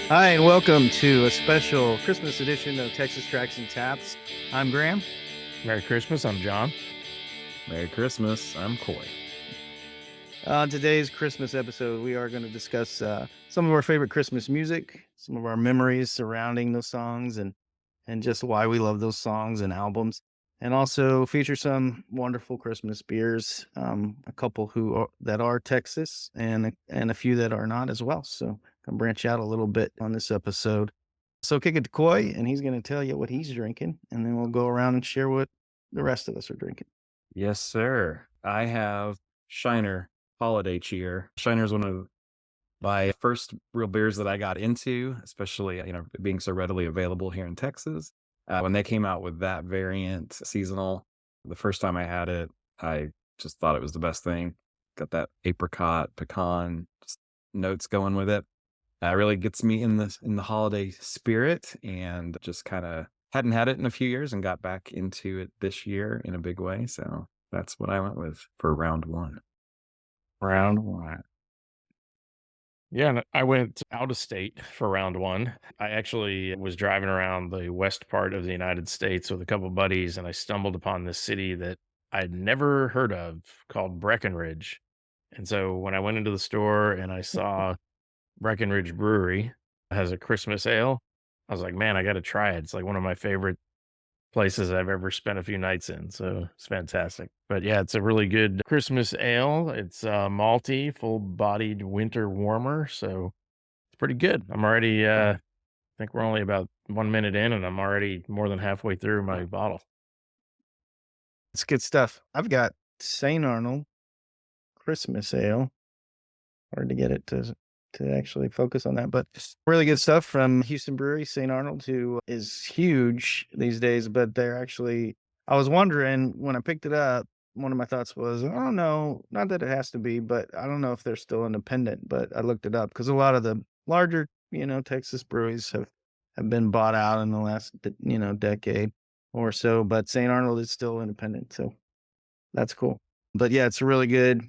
Hi, and welcome to a special Christmas edition of Texas Tracks and Taps. I'm Graham. Merry Christmas. I'm John. Merry Christmas. I'm Coy. On today's Christmas episode, we are going to discuss some of our favorite Christmas music, some of our memories surrounding those songs, and just why we love those songs and albums, and also feature some wonderful Christmas beers, a couple that are Texas, and a few that are not as well. So I'm branch out a little bit on this episode. So kick it to Coy, and he's going to tell you what he's drinking, and then we'll go around and share what the rest of us are drinking. Yes, sir. I have Shiner Holiday Cheer. Shiner is one of my first real beers that I got into, especially, being so readily available here in Texas. When they came out with that variant seasonal, the first time I had it, I just thought it was the best thing. Got that apricot, pecan just notes going with it. Really gets me in the holiday spirit, and just kind of hadn't had it in a few years and got back into it this year in a big way. So that's what I went with for round one. Round one. Yeah, and I went out of state for round one. I actually was driving around the west part of the United States with a couple buddies, and I stumbled upon this city that I'd never heard of called Breckenridge. And so when I went into the store and I saw Breckenridge Brewery has a Christmas ale, I was like, man, I got to try it. It's like one of my favorite places I've ever spent a few nights in. So it's fantastic. But yeah, it's a really good Christmas ale. It's malty, full bodied winter warmer. So it's pretty good. I'm already, I think we're only about 1 minute in, and I'm already more than halfway through my bottle. It's good stuff. I've got St. Arnold Christmas Ale. Hard to get it to actually focus on that, but really good stuff from Houston Brewery. St. Arnold, who is huge these days, but they're actually, I was wondering when I picked it up, one of my thoughts was, I don't know, not that it has to be, but I don't know if they're still independent, but I looked it up because a lot of the larger, Texas breweries have been bought out in the last, decade or so, but St. Arnold is still independent. So that's cool. But yeah, it's a really good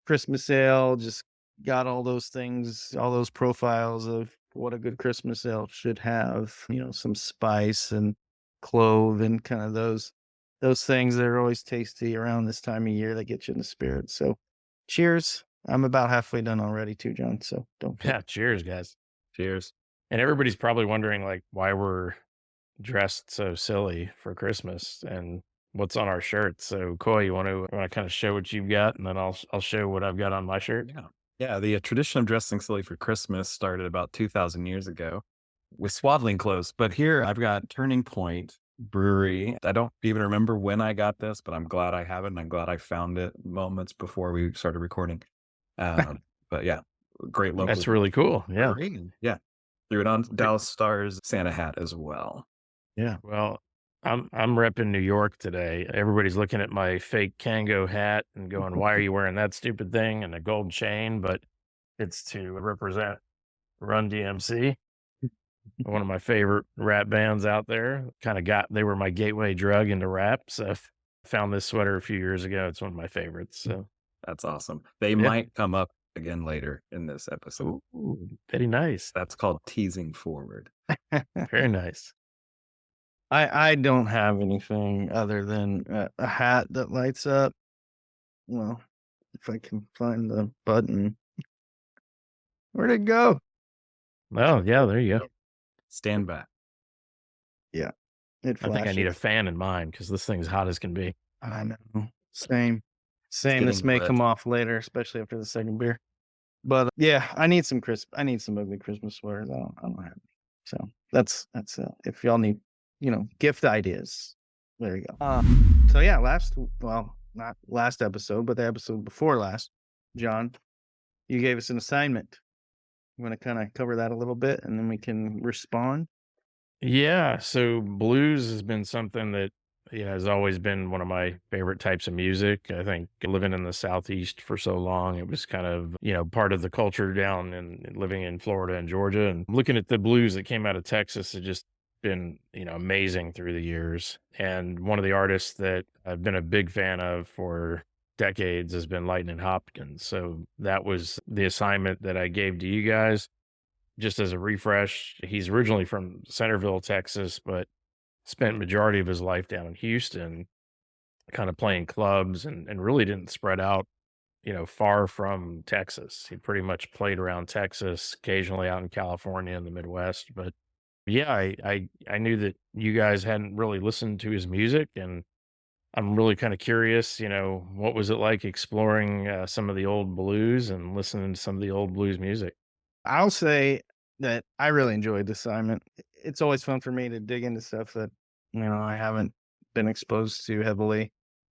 Christmas ale. Just got all those things, all those profiles of what a good Christmas ale should have, some spice and clove and kind of those things that are always tasty around this time of year that get you in the spirit. So cheers. I'm about halfway done already too, John. So don't. Yeah, cheers, guys. Cheers. And everybody's probably wondering like why we're dressed so silly for Christmas and what's on our shirts. So Coy, you want to kind of show what you've got, and then I'll show what I've got on my shirt. Yeah. Yeah. The tradition of dressing silly for Christmas started about 2,000 years ago with swaddling clothes. But here I've got Turning Point Brewery. I don't even remember when I got this, but I'm glad I have it. And I'm glad I found it moments before we started recording. But yeah, great local. That's really cool. Yeah. brewery. Yeah. Threw it on Dallas Stars Santa hat as well. Yeah. Well, I'm repping New York today. Everybody's looking at my fake Kango hat and going, "Why are you wearing that stupid thing and a gold chain?" But it's to represent Run DMC, one of my favorite rap bands out there. They were my gateway drug into rap. So I found this sweater a few years ago. It's one of my favorites. So That's awesome. They might come up again later in this episode. ooh, very nice. That's called teasing forward. Very nice. I don't have anything other than a hat that lights up. Well, if I can find the button. Where'd it go? Oh, yeah, there you go. Stand back. Yeah. It I think I need a flashes. fan in mine because this thing's hot as can be. I know. Same. This getting may lit. come off later, especially after the second beer. But yeah, I need some ugly Christmas sweaters. I don't have any. So that's if y'all need, gift ideas. There you go. So yeah, not last episode, but the episode before last, John, you gave us an assignment. You want to kind of cover that a little bit and then we can respond? Yeah, so blues has been something that has always been one of my favorite types of music. I think living in the Southeast for so long, it was kind of, part of the culture down and living in Florida and Georgia. And looking at the blues that came out of Texas, it just been, amazing through the years. And one of the artists that I've been a big fan of for decades has been Lightnin Hopkins. So that was the assignment that I gave to you guys. just as a refresh, he's originally from Centerville, Texas, but spent majority of his life down in Houston, kind of playing clubs and really didn't spread out, far from Texas. He pretty much played around Texas, occasionally out in California in the Midwest. But yeah, I knew that you guys hadn't really listened to his music, and I'm really kind of curious, what was it like exploring some of the old blues and listening to some of the old blues music? I'll say that I really enjoyed the assignment. It's always fun for me to dig into stuff that, I haven't been exposed to heavily.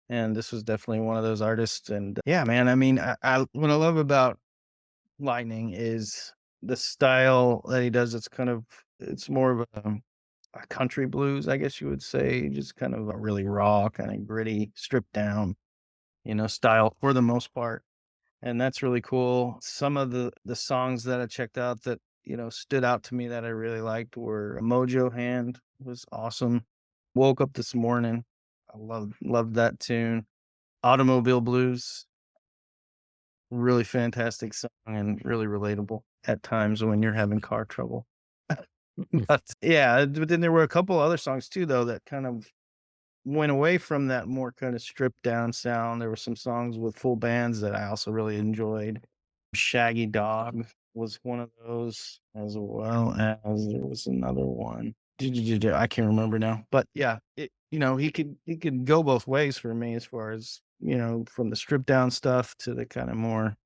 And this was definitely one of those artists. And yeah, man, I mean, what I love about Lightning is the style that he does. It's more of a country blues, I guess you would say, just kind of a really raw, kind of gritty, stripped down, style for the most part. And that's really cool. Some of the songs that I checked out that, stood out to me that I really liked were Mojo Hand was awesome. Woke Up This Morning. I loved that tune. Automobile Blues, really fantastic song and really relatable at times when you're having car trouble. But yeah, but then there were a couple other songs too, though, that kind of went away from that more kind of stripped down sound. There were some songs with full bands that I also really enjoyed. Shaggy Dog was one of those, as well as there was another one. I can't remember now, but yeah, he could go both ways for me as far as from the stripped down stuff to the kind of more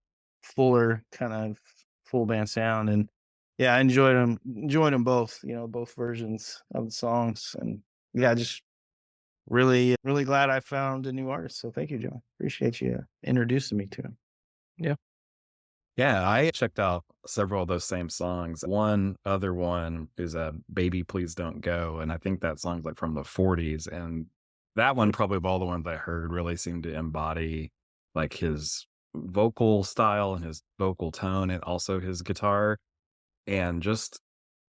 fuller kind of full band sound. And yeah, I enjoyed them both. Both versions of the songs, and yeah, just really, really glad I found a new artist. So thank you, John. Appreciate you introducing me to him. Yeah. Yeah, I checked out several of those same songs. One other one is Baby Please Don't Go. And I think that song's like from the 40s. And that one, probably of all the ones I heard, really seemed to embody like his vocal style and his vocal tone and also his guitar. And just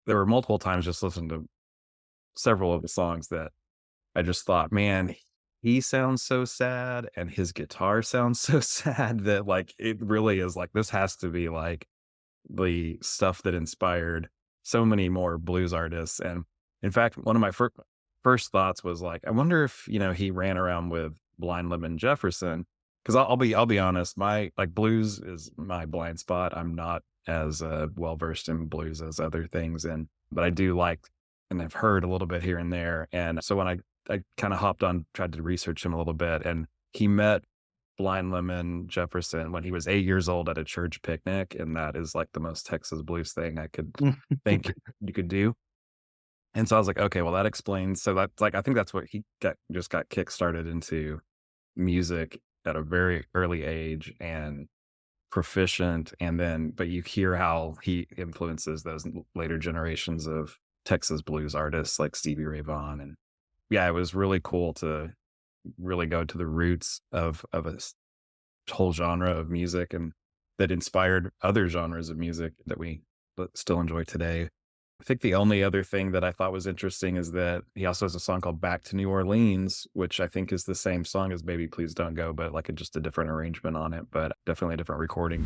there were multiple times just listening to several of the songs that I just thought, man, he sounds so sad and his guitar sounds so sad that like it really is like this has to be like the stuff that inspired so many more blues artists. And in fact, one of my first thoughts was like, I wonder if, he ran around with Blind Lemon Jefferson. Cause I'll be honest, my like blues is my blind spot. I'm not as well versed in blues as other things. But I do like, and I've heard a little bit here and there. And so when I kind of hopped on, tried to research him a little bit, and he met Blind Lemon Jefferson when he was 8 years old at a church picnic. And that is like the most Texas blues thing I could think you could do. And so I was like, okay, well, that explains. So that's like, I think that's what just got kickstarted into music at a very early age and proficient. And then, but you hear how he influences those later generations of Texas blues artists like Stevie Ray Vaughan. And yeah, it was really cool to really go to the roots of a whole genre of music and that inspired other genres of music that we still enjoy today. I think the only other thing that I thought was interesting is that he also has a song called Back to New Orleans, which I think is the same song as Baby Please Don't Go, but like just a different arrangement on it, but definitely a different recording.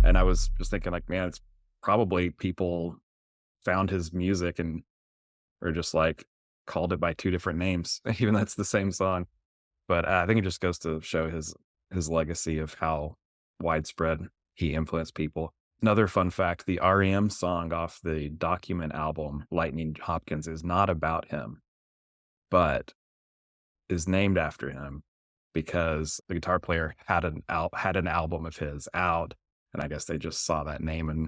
And I was just thinking like, man, it's probably people found his music or just like called it by two different names, even though it's the same song. But I think it just goes to show his legacy of how widespread he influenced people. Another fun fact, the REM song off the Document album, Lightnin Hopkins, is not about him, but is named after him because the guitar player had an album of his out, and I guess they just saw that name and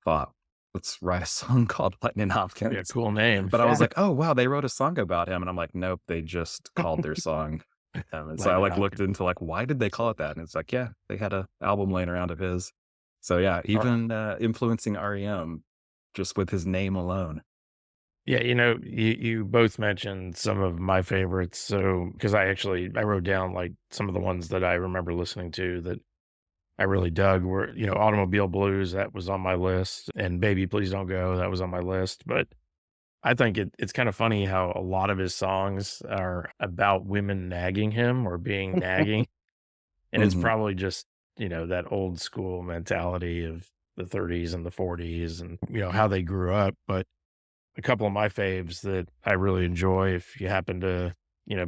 thought, let's write a song called Lightnin Hopkins. Yeah, cool name. But I was like, oh, wow, they wrote a song about him. And I'm like, nope, they just called their song. And so I like looked into like, why did they call it that? And it's like, yeah, they had an album laying around of his. So yeah, even influencing REM just with his name alone. Yeah, you both mentioned some of my favorites. So, because I wrote down like some of the ones that I remember listening to that I really dug were, Automobile Blues, that was on my list, and Baby Please Don't Go, that was on my list. But I think it's kind of funny how a lot of his songs are about women nagging him or being nagging. And it's Mhm. probably just, that old school mentality of, the 30s and the 40s and, how they grew up. But a couple of my faves that I really enjoy, if you happen to,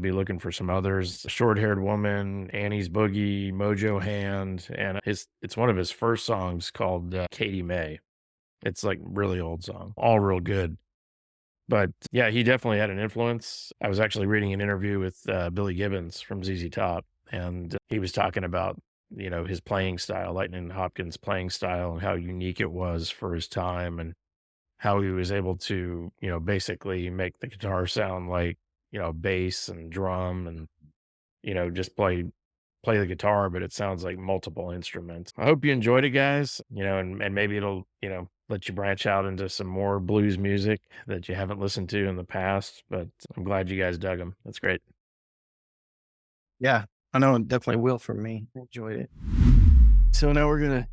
be looking for some others, Short Haired Woman, Annie's Boogie, Mojo Hand, and it's one of his first songs called Katie May. It's like really old song, all real good. But yeah, he definitely had an influence. I was actually reading an interview with Billy Gibbons from ZZ Top, and he was talking about, his playing style, Lightnin Hopkins' playing style, and how unique it was for his time, and how he was able to, basically make the guitar sound like, bass and drum and, just play the guitar, but it sounds like multiple instruments. I hope you enjoyed it, guys, and maybe it'll, let you branch out into some more blues music that you haven't listened to in the past, but I'm glad you guys dug them. That's great. Yeah, I know it definitely will for me. I enjoyed it. So now we're going to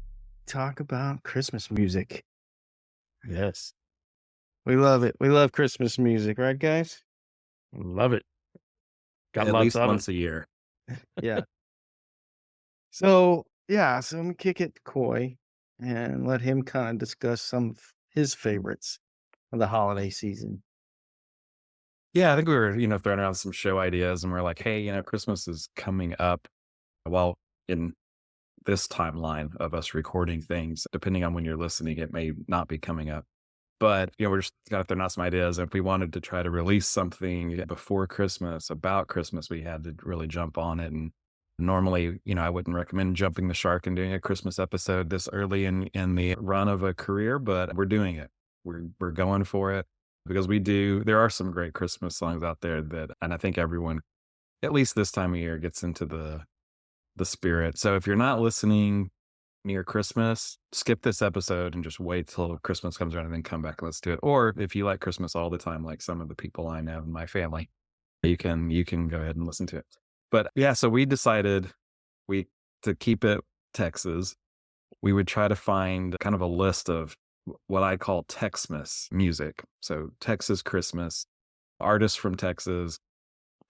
talk about Christmas music. Yes. We love it. We love Christmas music, right, guys? Love it. Got At lots least of once it. a year. Yeah. So I'm gonna kick it to Coy and let him kind of discuss some of his favorites of the holiday season. Yeah, I think we were, throwing around some show ideas and we're like, hey, Christmas is coming up. Well, in this timeline of us recording things, depending on when you're listening, it may not be coming up. But, we're just kind of throwing out some ideas. If we wanted to try to release something before Christmas, about Christmas, we had to really jump on it. And normally, I wouldn't recommend jumping the shark and doing a Christmas episode this early in the run of a career, but we're doing it. We're going for it because there are some great Christmas songs out there and I think everyone, at least this time of year, gets into the spirit. So if you're not listening near Christmas, skip this episode and just wait till Christmas comes around and then come back and let's do it. Or if you like Christmas all the time, like some of the people I know in my family, you can go ahead and listen to it. But yeah, so we decided to keep it Texas. We would try to find kind of a list of what I call Texmas music. So Texas Christmas, artists from Texas,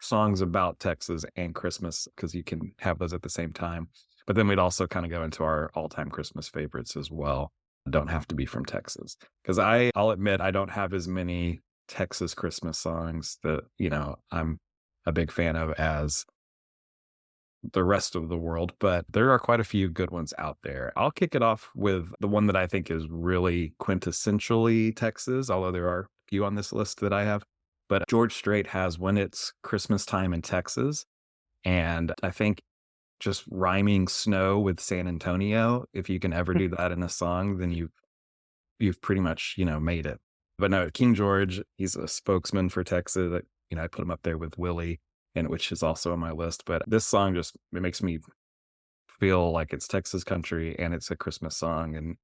songs about Texas and Christmas, because you can have those at the same time. But then we'd also kind of go into our all-time Christmas favorites as well. Don't have to be from Texas. Because I'll admit I don't have as many Texas Christmas songs that, I'm a big fan of as the rest of the world, but there are quite a few good ones out there. I'll kick it off with the one that I think is really quintessentially Texas, although there are a few on this list that I have. But George Strait has When It's Christmas Time in Texas. And I think just rhyming snow with San Antonio, if you can ever do that in a song, then you've pretty much, made it. But no, King George, he's a spokesman for Texas. I put him up there with Willie, and which is also on my list. But this song it makes me feel like it's Texas country and it's a Christmas song. And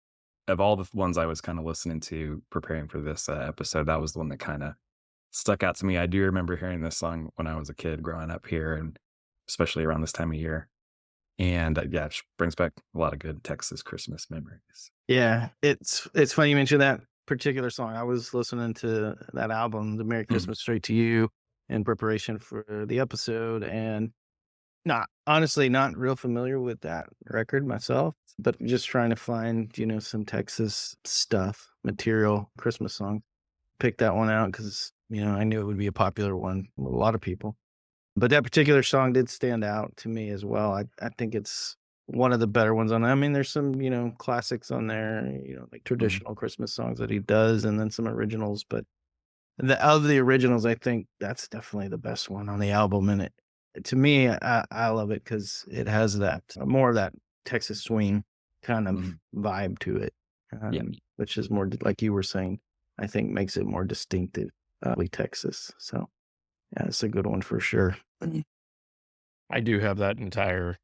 of all the ones I was kind of listening to preparing for this episode, that was the one that kind of stuck out to me. I do remember hearing this song when I was a kid growing up here, and especially around this time of year. And yeah, it brings back a lot of good Texas Christmas memories. Yeah, it's funny you mentioned that particular song. I was listening to that album, The Merry Christmas Straight to You, in preparation for the episode, and honestly not real familiar with that record myself, but just trying to find, some Texas stuff, material, Christmas song. Picked that one out because, I knew it would be a popular one with a lot of people. But that particular song did stand out to me as well. I think it's one of the better ones on. I mean, there's some, classics on there, like traditional Christmas songs that he does, and then some originals. But of the originals, I think that's definitely the best one on the album. And to me, I love it because it has that more of that Texas swing kind of vibe to it, which is more like you were saying. I think makes it more distinctive, Texas. So. Yeah, it's a good one for sure. I do have that entire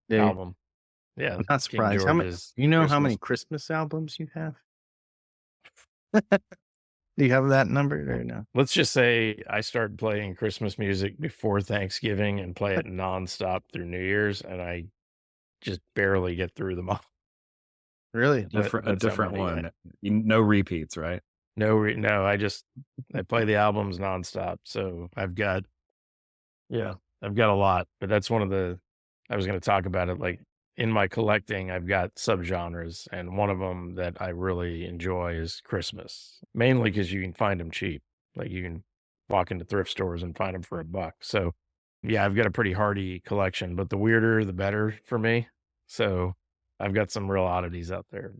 album. Yeah, I'm not surprised. How many Christmas albums you have? Do you have that number or no? Let's just say I started playing Christmas music before Thanksgiving and play it nonstop through New Year's, and I just barely get through them all. Really? A different one. No repeats, right? No, I play the albums nonstop. So I've got a lot, but that's one of I was going to talk about it. Like in my collecting, I've got subgenres, and one of them that I really enjoy is Christmas, mainly because you can find them cheap. Like you can walk into thrift stores and find them for $1. So, yeah, I've got a pretty hardy collection, but the weirder, the better for me. So, I've got some real oddities out there.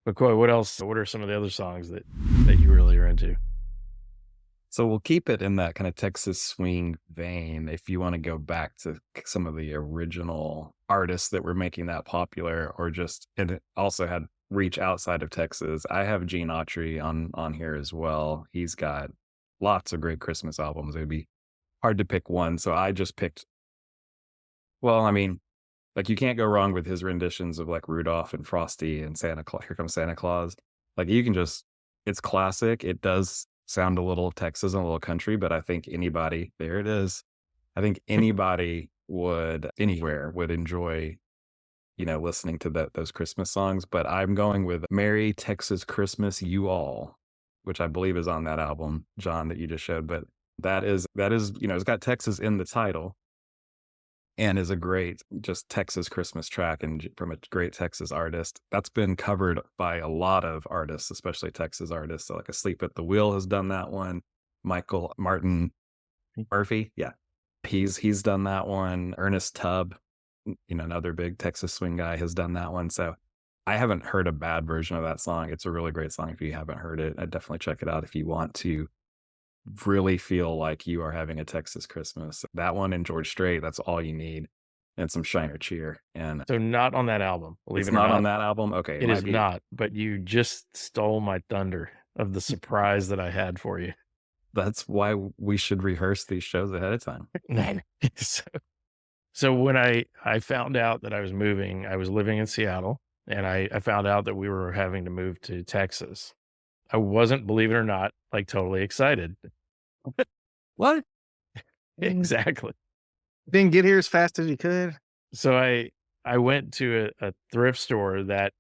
But Coy, what else? What are some of the other songs that you really are into? So we'll keep it in that kind of Texas swing vein. If you want to go back to some of the original artists that were making that popular, or just, and it also had reach outside of Texas. I have Gene Autry on here as well. He's got lots of great Christmas albums. It'd be hard to pick one. So I just picked, well, I mean, like you can't go wrong with his renditions of like Rudolph and Frosty and Santa Claus. Here Comes Santa Claus. Like you can just, it's classic. It does sound a little Texas and a little country, but I think anybody, there it is. I think anybody would, anywhere would enjoy, listening to those Christmas songs. But I'm going with Merry Texas Christmas You All, which I believe is on that album, John, that you just showed. But that is, it's got Texas in the title and is a great just Texas Christmas track, and from a great Texas artist. That's been covered by a lot of artists, especially Texas artists. So like Asleep at the Wheel has done that one. Michael Martin Murphy. Yeah. He's done that one. Ernest Tubb, another big Texas swing guy, has done that one. So I haven't heard a bad version of that song. It's a really great song. If you haven't heard it, I'd definitely check it out if you want to really feel like you are having a Texas Christmas. That one and George Strait, that's all you need. And some Shiner Cheer. And So not on that album. Believe it's it or not not. on that album. Okay. It might is be. not, but you just stole my thunder of the surprise that I had for you. That's why we should rehearse these shows ahead of time. So when I found out that I was moving, I was living in Seattle, and I found out that we were having to move to Texas. I wasn't, believe it or not, like totally excited. What? Exactly. Didn't get here as fast as you could. So I went to a thrift store that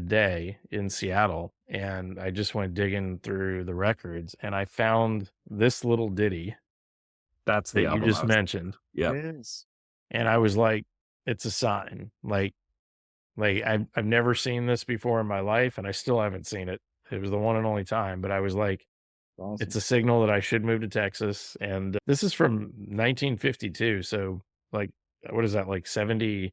day in Seattle, and I just went digging through the records, and I found this little ditty That's that the you album just mentioned. Yeah. Yes. And I was like, it's a sign. Like I've never seen this before in my life, and I still haven't seen it. It was the one and only time, but I was like, Awesome. it's a signal that I should move to Texas. And this is from 1952. So like, what is that? Like 70,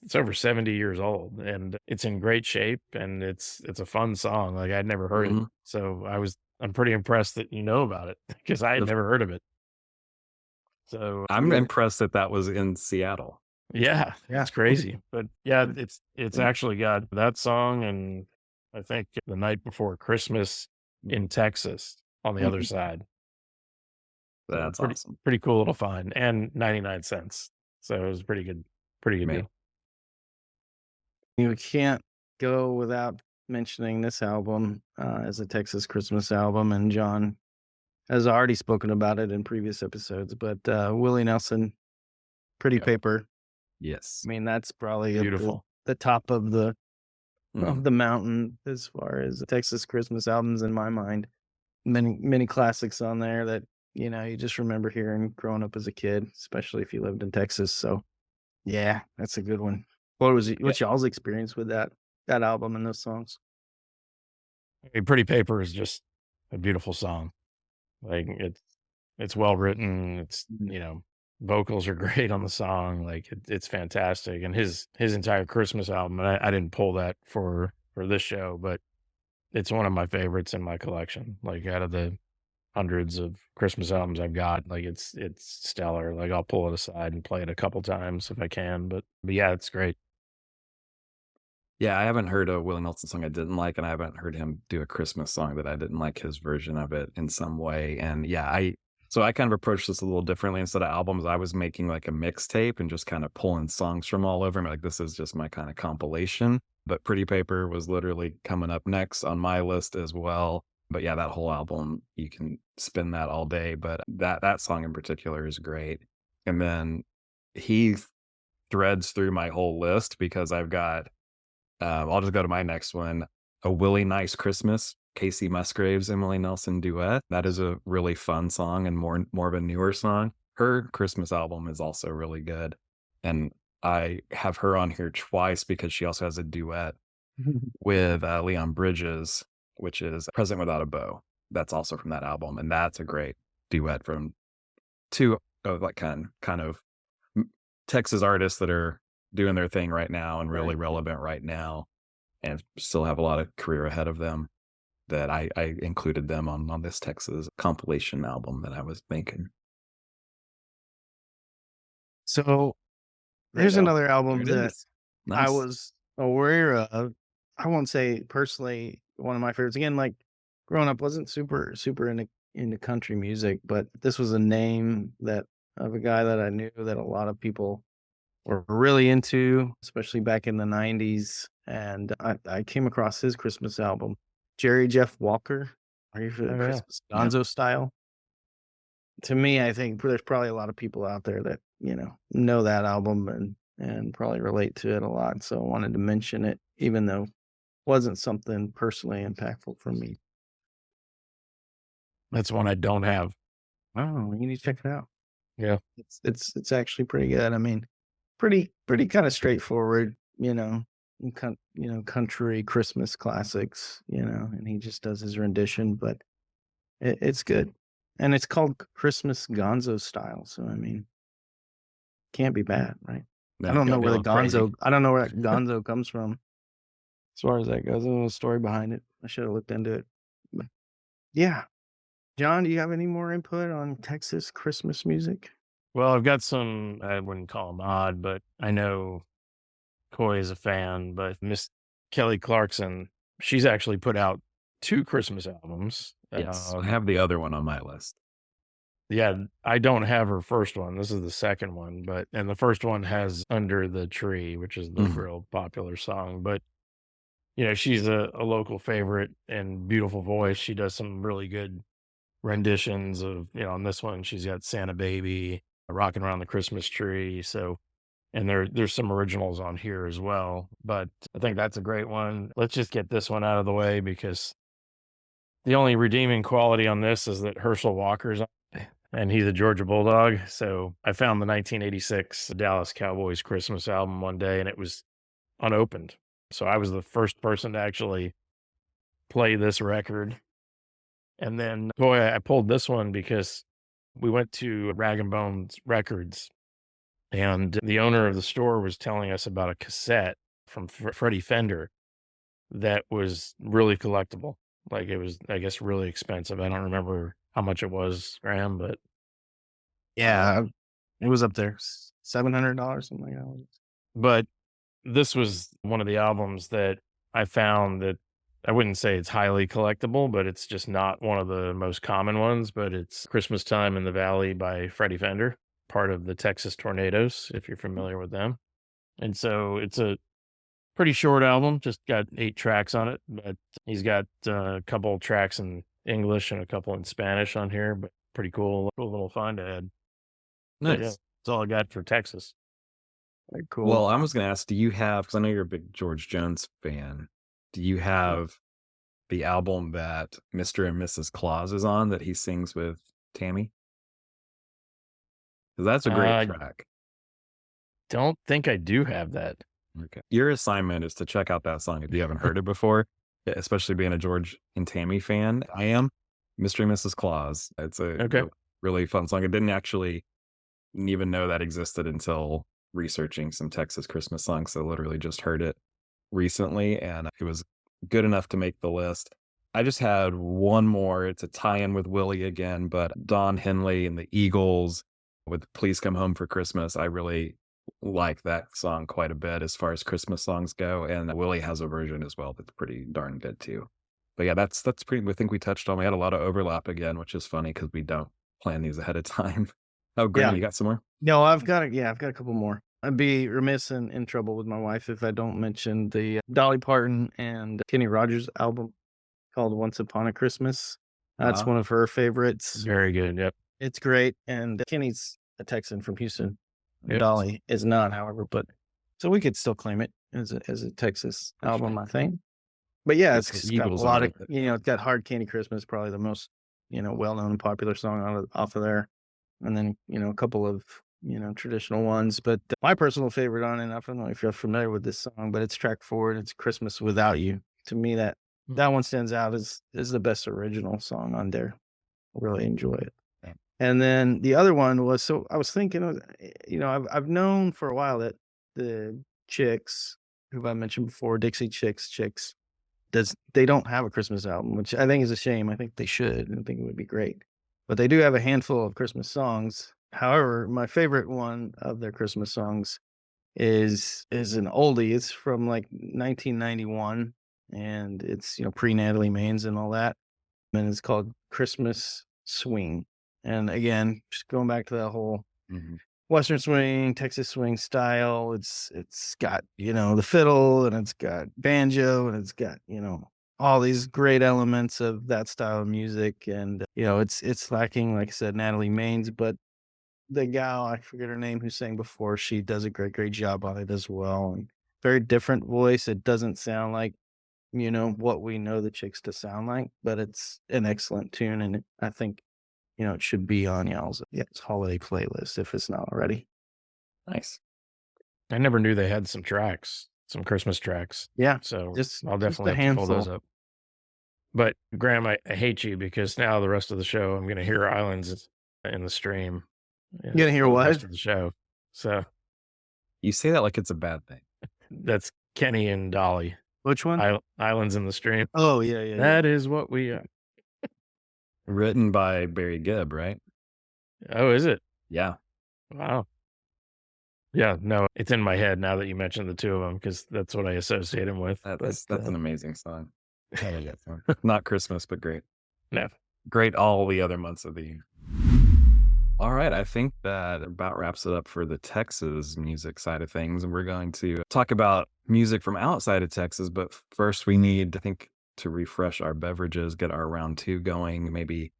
it's over 70 years old, and it's in great shape, and it's a fun song. Like I'd never heard it. So I'm pretty impressed that you know about it, because I had never heard of it. So I'm impressed that was in Seattle. yeah, it's crazy. But yeah, it's actually got that song, and I think The Night Before Christmas in Texas on the other side. So That's pretty, awesome. Pretty cool little find, and 99 cents. So it was pretty good Man. deal. You can't go without mentioning this album as a Texas Christmas album, and John has already spoken about it in previous episodes, but Willie Nelson, Pretty Paper. Yes. I mean, that's probably Beautiful. the top of the mountain as far as Texas Christmas albums in my mind. Many classics on there that, you just remember hearing growing up as a kid, especially if you lived in Texas. So yeah, that's a good one. What's y'all's experience with that album and those songs? I mean, Pretty Paper is just a beautiful song. Like it's well written. It's, vocals are great on the song. Like it's fantastic. And his entire Christmas album, and I didn't pull that for this show, but it's one of my favorites in my collection. Like out of the hundreds of Christmas albums I've got, like it's stellar. Like I'll pull it aside and play it a couple times if I can, but yeah, it's great. Yeah, I haven't heard a Willie Nelson song I didn't like, and I haven't heard him do a Christmas song that I didn't like his version of it in some way. And yeah, I kind of approached this a little differently. Instead of albums, I was making like a mixtape and just kind of pulling songs from all over. Like, this is just my kind of compilation. But Pretty Paper was literally coming up next on my list as well. But yeah, that whole album, you can spin that all day. But that song in particular is great. And then he threads through my whole list, because I've got, I'll just go to my next one. A Willie Nice Christmas, Casey Musgraves and Willie Nelson duet. That is a really fun song and more of a newer song. Her Christmas album is also really good. And I have her on here twice because she also has a duet with Leon Bridges, which is Present Without a Bow. That's also from that album, and that's a great duet from two of like kind of Texas artists that are doing their thing right now and really relevant right now, and still have a lot of career ahead of them. That I included them on this Texas compilation album that I was making. So there's There you go. another album There it that is. I Nice. was aware of. I won't say personally one of my favorites. Again, like growing up, wasn't super into country music, but this was a name that of a guy that I knew that a lot of people were really into, especially back in the '90s. And I came across his Christmas album, Jerry Jeff Walker. Are you for the Oh, yeah. Christmas Yep. Gonzo style? To me, I think there's probably a lot of people out there that, know that album and probably relate to it a lot. So I wanted to mention it, even though it wasn't something personally impactful for me. That's one I don't have. Oh, you need to check it out. Yeah. It's actually pretty good. I mean, pretty kind of straightforward, country Christmas classics, and he just does his rendition, but it's good. And it's called Christmas Gonzo style. So, I mean, can't be bad, right? No, I don't know gotta be where a the little crazy. Gonzo, I don't know where that Gonzo comes from as far as that goes. There's a little story behind it. I should have looked into it. But yeah. John, do you have any more input on Texas Christmas music? Well, I've got some, I wouldn't call them odd, but I know Coy is a fan, but Miss Kelly Clarkson, she's actually put out 2 Christmas albums. Yes, I have the other one on my list. Yeah, I don't have her first one. This is the second one, and the first one has Under the Tree, which is the real popular song. But, she's a local favorite and beautiful voice. She does some really good renditions of, on this one, she's got Santa Baby, Rocking Around the Christmas Tree. So, and there's some originals on here as well. But I think that's a great one. Let's just get this one out of the way because the only redeeming quality on this is that Herschel Walker's on it, and he's a Georgia Bulldog. So I found the 1986 Dallas Cowboys Christmas album one day, and it was unopened. So I was the first person to actually play this record. And then, boy, I pulled this one because we went to Rag and Bones Records, and the owner of the store was telling us about a cassette from Freddie Fender that was really collectible. Like it was, I guess, really expensive. I don't remember how much it was, Graham, but Yeah, it was up there. $700, something like that. but this was one of the albums that I found that I wouldn't say it's highly collectible, but it's just not one of the most common ones. But it's Christmas Time in the Valley by Freddie Fender, part of the Texas Tornadoes, if you're familiar with them. And so it's a pretty short album, just got 8 tracks on it, but he's got a couple tracks in English and a couple in Spanish on here, but pretty cool little find I had. But yeah, Nice. that's all I got for Texas. Very cool. Well, I was going to ask, do you have, because I know you're a big George Jones fan, do you have the album that Mr. and Mrs. Claus is on that he sings with Tammy? Because that's a great track. Don't think I do have that. Okay. Your assignment is to check out that song if you haven't heard it before, especially being a George and Tammy fan. I am. Mr. and Mrs. Claus. It's a really fun song. I didn't actually even know that existed until researching some Texas Christmas songs. So literally just heard it recently, and it was good enough to make the list. I just had one more. It's a tie-in with Willie again, but Don Henley and the Eagles with Please Come Home for Christmas. I really like that song quite a bit as far as Christmas songs go, and Willie has a version as well that's pretty darn good too. But yeah, that's pretty, I think we touched on, we had a lot of overlap again, which is funny because we don't plan these ahead of time. Oh, Graham, you got some more? No, I've got a couple more. I'd be remiss and in trouble with my wife if I don't mention the Dolly Parton and Kenny Rogers album called Once Upon a Christmas. That's one of her favorites. Very good. Yep. It's great. And Kenny's a Texan from Houston. Dolly is not, however, but so we could still claim it as a Texas album, I think. But yeah, it's got a lot of, it's got Hard Candy Christmas, probably the most, well-known and popular song off of there. And then, a couple of, traditional ones. But my personal favorite on it, I don't know if you're familiar with this song, but it's track 4 and it's Christmas Without You. To me, that one stands out as the best original song on there. I really enjoy it. Yeah. And then the other one was, so I was thinking, I've known for a while that the Chicks, who I mentioned before, Dixie Chicks, they don't have a Christmas album, which I think is a shame. I think they should. I think it would be great. But they do have a handful of Christmas songs. However, my favorite one of their Christmas songs is an oldie. It's from like 1991, and it's pre Natalie Maines and all that. And it's called Christmas Swing. And again, just going back to that whole Western swing, Texas swing style. It's got, the fiddle, and it's got banjo, and it's got, all these great elements of that style of music. And, it's lacking, like I said, Natalie Maines, but the gal, I forget her name, who sang before, she does a great job on it as well. And very different voice. It doesn't sound like, what we know the Chicks to sound like, but it's an excellent tune. And I think, it should be on y'all's holiday playlist if it's not already. Nice. I never knew they had some Christmas tracks. Yeah. So Just I'll a definitely have to pull those handful. up. But Graham, I hate you because now the rest of the show, I'm going to hear Islands in the stream. You gonna hear for the what? rest of the show. So You say that like it's a bad thing. that's Kenny and Dolly. Which one? Islands in the Stream. Oh, yeah. That is what we are. Written by Barry Gibb, right? Oh, is it? Yeah. Wow. Yeah, no, it's in my head now that you mentioned the two of them because that's what I associate them with. That's an amazing song. Not Christmas, but great. No. Great all the other months of the year. All right, I think that about wraps it up for the Texas music side of things. And we're going to talk about music from outside of Texas. But first, we need, I think, to refresh our beverages, get our round 2 going, maybe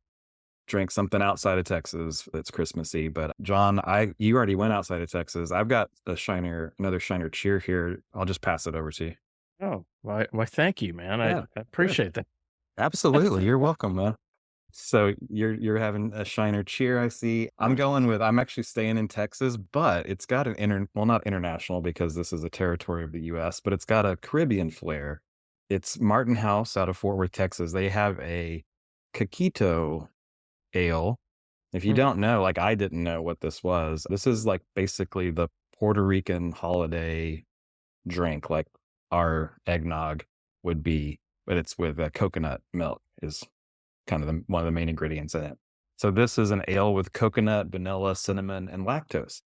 drink something outside of Texas that's Christmassy. But John, you already went outside of Texas. I've got another Shiner Cheer here. I'll just pass it over to you. Oh, why, thank you, man. Yeah, I appreciate that. Absolutely. You're welcome, man. So you're having a Shiner Cheer, I see. I'm actually staying in Texas, but it's got not international because this is a territory of the US, but it's got a Caribbean flair. It's Martin House out of Fort Worth, Texas. They have a Coquito ale. If you don't know, like I didn't know what this was. This is like basically the Puerto Rican holiday drink, like our eggnog would be, but it's with coconut milk is kind of one of the main ingredients in it. So this is an ale with coconut, vanilla, cinnamon, and lactose.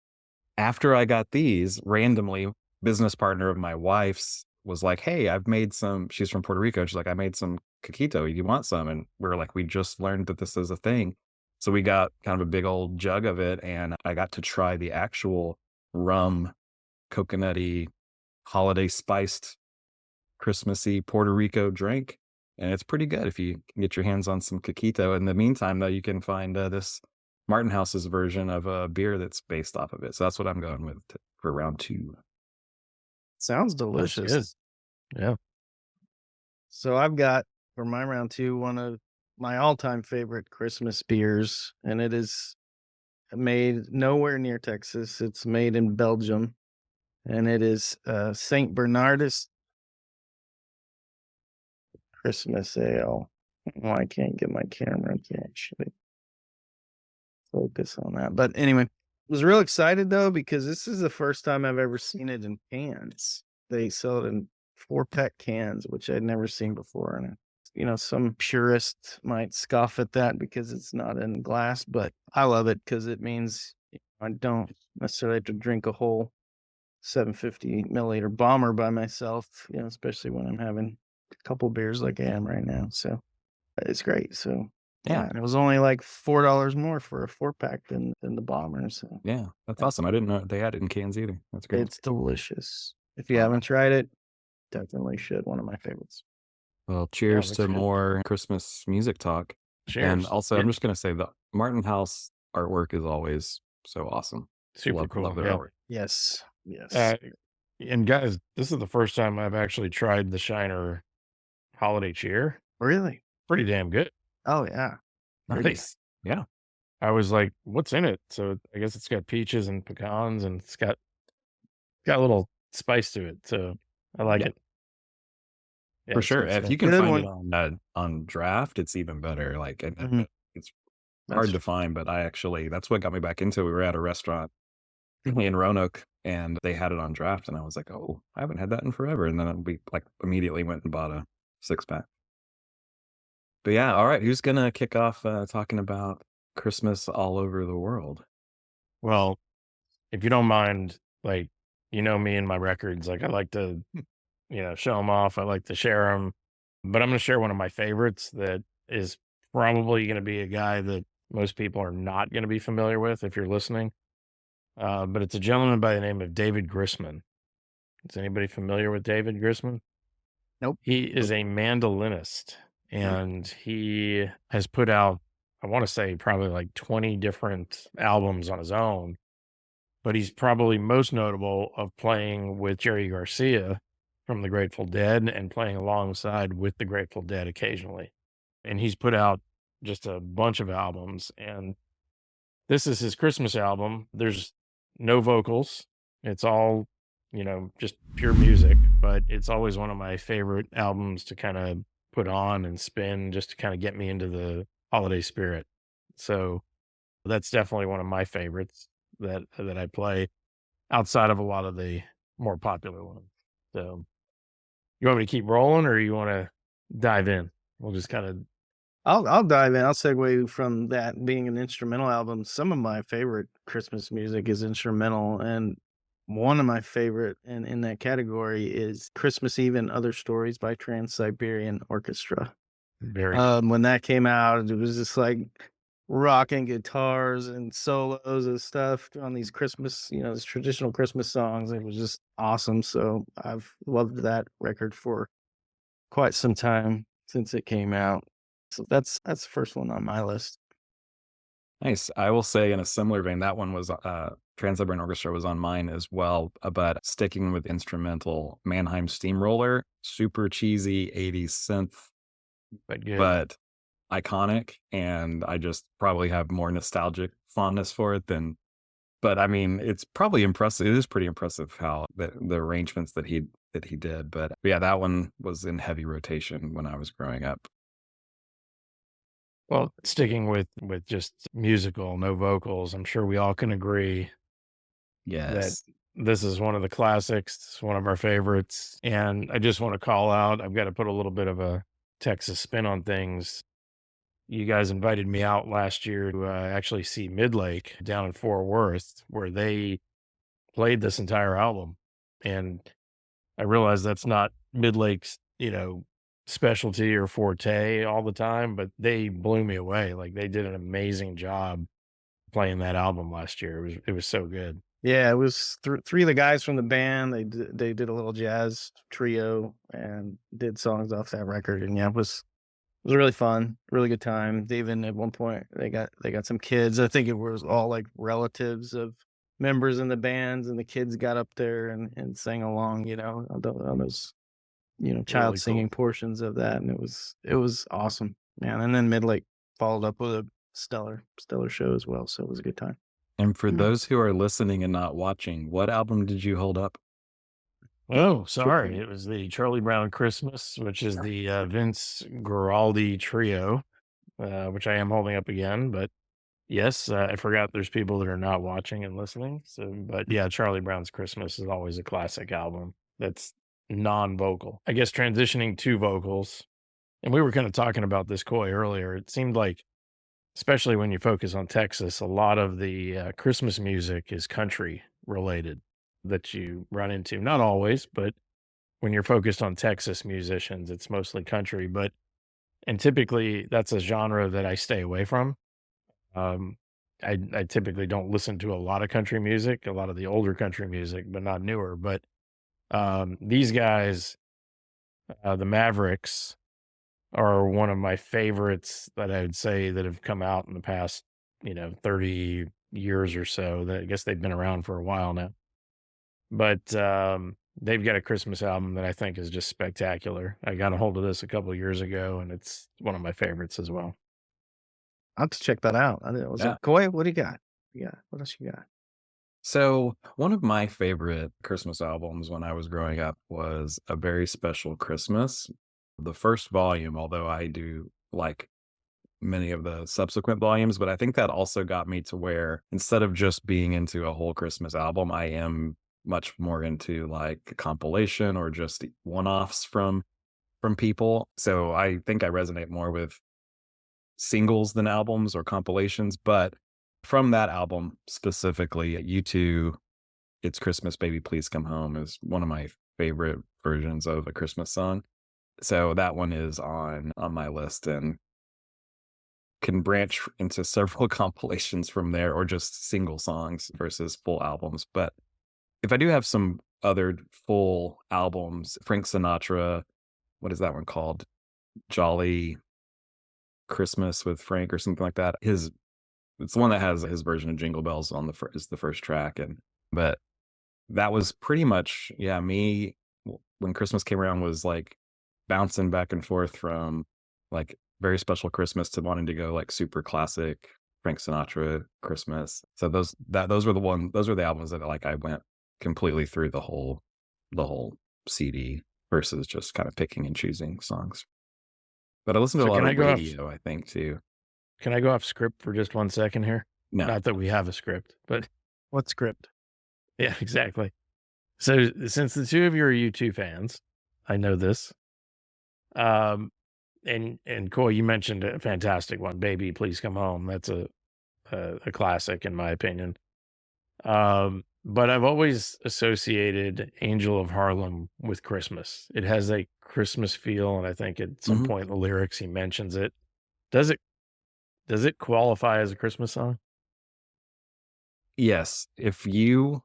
After I got these, randomly, business partner of my wife's was like, hey, I've made some, she's from Puerto Rico. She's like, I made some Coquito. You want some? And we were like, we just learned that this is a thing. So we got kind of a big old jug of it. And I got to try the actual rum, coconutty, holiday spiced, Christmassy Puerto Rico drink. And it's pretty good if you can get your hands on some Coquito. In the meantime, though, you can find this Martin House's version of a beer that's based off of it. So that's what I'm going with for round 2. Sounds delicious. Yeah. So I've got for my round 2 one of my all-time favorite Christmas beers, and it is made nowhere near Texas. It's made in Belgium, and it is St. Bernardus Christmas Ale. Oh, I can't get my camera to actually focus on that. But anyway, I was real excited though, because this is the first time I've ever seen it in cans. They sell it in 4-pack cans, which I'd never seen before. And, some purists might scoff at that because it's not in glass, but I love it because it means I don't necessarily have to drink a whole 750 milliliter bomber by myself, especially when I'm having a couple beers like I am right now. So it's great. So yeah, and it was only like $4 more for a 4-pack than the bomber. So yeah, that's awesome. I didn't know they had it in cans either. That's great. It's delicious. If you haven't tried it, definitely should. One of my favorites. Well, cheers to good. more Christmas music talk. Cheers. And also, I'm just going to say the Martin House artwork is always so awesome. Super cool. Love their artwork. Yes. And guys, this is the first time I've actually tried the Shiner Holiday Cheer. Really? Pretty damn good. Oh, yeah. Nice. Yeah. I was like, "What's in it?" So I guess it's got peaches and pecans, and it's got a little spice to it. So I like Yeah, it. Yeah, for it's sure. good If stuff. you can Good find it one. on draft, it's even better. Like, Hmm. it's hard That's to find, but that's what got me back into it. We were at a restaurant in Roanoke, and they had it on draft, and I was like, "Oh, I haven't had that in forever." And then we like immediately went and bought a 6 pack. But yeah, all right. Who's gonna kick off talking about Christmas all over the world? Well, if you don't mind, like, me and my records, like I like to, show them off. I like to share them, but I'm going to share one of my favorites that is probably going to be a guy that most people are not going to be familiar with if you're listening. But it's a gentleman by the name of David Grisman. Is anybody familiar with David Grisman? Nope. He is a mandolinist, and he has put out, I want to say, probably like 20 different albums on his own, but he's probably most notable of playing with Jerry Garcia from the Grateful Dead and playing alongside with the Grateful Dead occasionally. And he's put out just a bunch of albums, and this is his Christmas album. There's no vocals. It's all, just pure music, but it's always one of my favorite albums to kind of put on and spin just to kind of get me into the holiday spirit. So that's definitely one of my favorites that I play outside of a lot of the more popular ones. So you want me to keep rolling or you want to dive in? We'll just kind of I'll dive in. I'll segue from that being an instrumental album. Some of my favorite Christmas music is instrumental, and one of my favorite in that category is Christmas Eve and Other Stories by Trans-Siberian Orchestra. very cool. When that came out, it was just like rocking guitars and solos and stuff on these Christmas, these traditional Christmas songs. It was just awesome. So I've loved that record for quite some time since it came out. So that's the first one on my list. Nice. I will say in a similar vein, that one was Trans-Siberian Orchestra was on mine as well, but sticking with instrumental, Mannheim Steamroller, super cheesy 80s synth, But good. but iconic, and I just probably have more nostalgic fondness for it than but I mean, it's probably impressive. It is pretty impressive how the arrangements that he did, but yeah, that one was in heavy rotation when I was growing up. Well, sticking with just musical, no vocals, I'm sure we all can agree that Yes. this is one of the classics. It's one of our favorites. And I just want to call out, I've got to put a little bit of a Texas spin on things. You guys invited me out last year to actually see Midlake down in Fort Worth, where they played this entire album. And I realize that's not Midlake's, specialty or forte all the time, but they blew me away. Like they did an amazing job playing that album last year. It was so good. Yeah, it was three of the guys from the band. They did a little jazz trio and did songs off that record, and yeah, it was really fun, really good time. They even at one point they got some kids. I think it was all like relatives of members in the bands, and the kids got up there and sang along, on those child Really cool. singing portions of that, and it was awesome, man. And then Midlake followed up with a stellar show as well, so it was a good time. And for Mm. those who are listening and not watching, what album did you hold up? Oh, sorry. It was the Charlie Brown Christmas, which is the Vince Guaraldi trio, which I am holding up again. But yes, I forgot there's people that are not watching and listening. So, but yeah, Charlie Brown's Christmas is always a classic album that's non-vocal. I guess transitioning to vocals, and we were kind of talking about this Coy earlier. It seemed like, especially when you focus on Texas, a lot of the Christmas music is country related that you run into. Not always, but when you're focused on Texas musicians, it's mostly country. And typically that's a genre that I stay away from. Um, I typically don't listen to a lot of country music, a lot of the older country music, but not newer. But these guys, the Mavericks, are one of my favorites that I would say that have come out in the past, 30 years or so. That I guess they've been around for a while now. But they've got a Christmas album that I think is just spectacular. I got a hold of this a couple of years ago, and it's one of my favorites as well. I'll have to check that out. I didn't, was Yeah. it Koi? What do you got? Yeah. What else you got? So, one of my favorite Christmas albums when I was growing up was A Very Special Christmas. The first volume, although I do like many of the subsequent volumes, but I think that also got me to where instead of just being into a whole Christmas album, I am much more into like a compilation or just one-offs from people. So I think I resonate more with singles than albums or compilations, but from that album specifically, U2, It's Christmas Baby Please Come Home is one of my favorite versions of a Christmas song. So that one is on my list and can branch into several compilations from there or just single songs versus full albums. But if I do have some other full albums, Frank Sinatra, what is that one called? Jolly Christmas with Frank or something like that. It's the one that has his version of Jingle Bells on is the first track. But that was pretty much, yeah, me when Christmas came around was like bouncing back and forth from like Very Special Christmas to wanting to go like super classic Frank Sinatra Christmas. So those were the albums that like I went completely through the whole CD versus just kind of picking and choosing songs. But I listened to So a lot can I of go off? radio, I think, too. Can I go off script for just 1 second here? No. Not that we have a script, but What script? yeah, exactly. So since the two of you are U2 fans, I know this. And Coy, you mentioned a fantastic one, "Baby Please Come Home." That's a classic in my opinion. But I've always associated "Angel of Harlem" with Christmas. It has a Christmas feel, and I think at some Mhm. point in the lyrics he mentions it. Does it qualify as a Christmas song? Yes, if you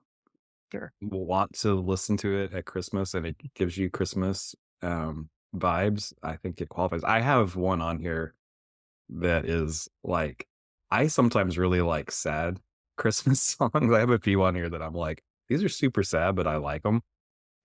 Sure. want to listen to it at Christmas and it gives you Christmas vibes, I think it qualifies. I have one on here that is like, I sometimes really like sad Christmas songs. I have a few on here that I'm like, these are super sad, but I like them.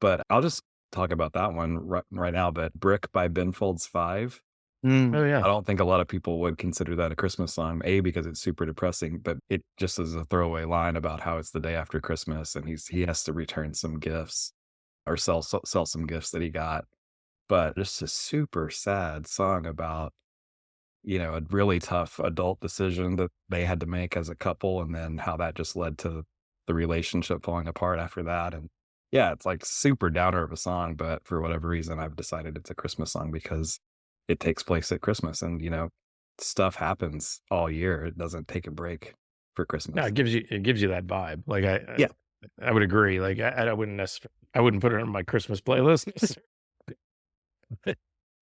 But I'll just talk about that one right now. But Brick by Ben Folds 5. Mm. Oh yeah. I don't think a lot of people would consider that a Christmas song, A, because it's super depressing, but it just is a throwaway line about how it's the day after Christmas and he has to return some gifts or sell some gifts that he got. But just a super sad song about, a really tough adult decision that they had to make as a couple and then how that just led to the relationship falling apart after that. And yeah, it's like super downer of a song, but for whatever reason, I've decided it's a Christmas song because it takes place at Christmas and, stuff happens all year. It doesn't take a break for No, Christmas. it gives you that vibe. Like Yeah. I would agree. Like I wouldn't put it on my Christmas playlist.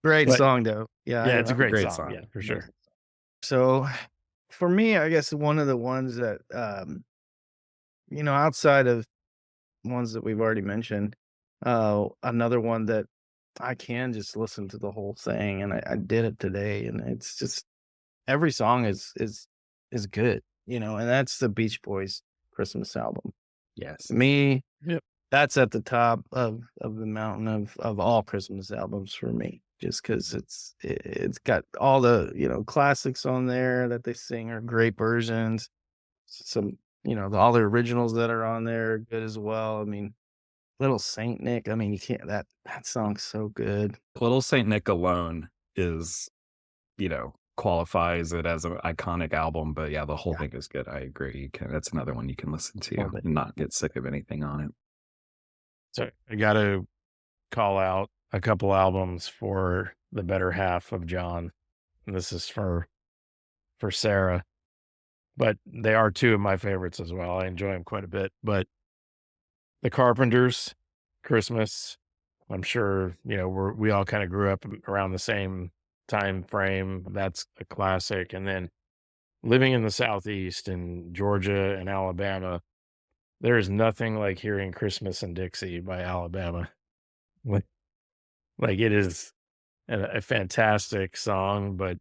Great But- song, though. Yeah. Yeah, it's a great, great song. song. Yeah, for sure. So for me, I guess one of the ones that, outside of ones that we've already mentioned, another one that I can just listen to the whole thing, and I did it today, and it's just every song is good, and that's the Beach Boys Christmas album. Yes. To me, Yep. that's at the top of the mountain of all Christmas albums for me, just because it's got all the classics on there that they sing are great versions. Some all the originals that are on there are good as well. I mean, Little Saint Nick. I mean, you can't that song's so good. Little Saint Nick alone is, qualifies it as an iconic album, but yeah, the whole Yeah. thing is good. I agree. That's another one you can listen to Love it. and not get sick of anything on it. So I got to call out a couple albums for the better half of John. And this is for Sarah, but they are two of my favorites as well. I enjoy them quite a bit. But the Carpenters, Christmas, I'm sure we all kind of grew up around the same time frame. That's a classic. And then living in the Southeast in Georgia and Alabama, there is nothing like hearing Christmas in Dixie by Alabama. Like it is a fantastic song, but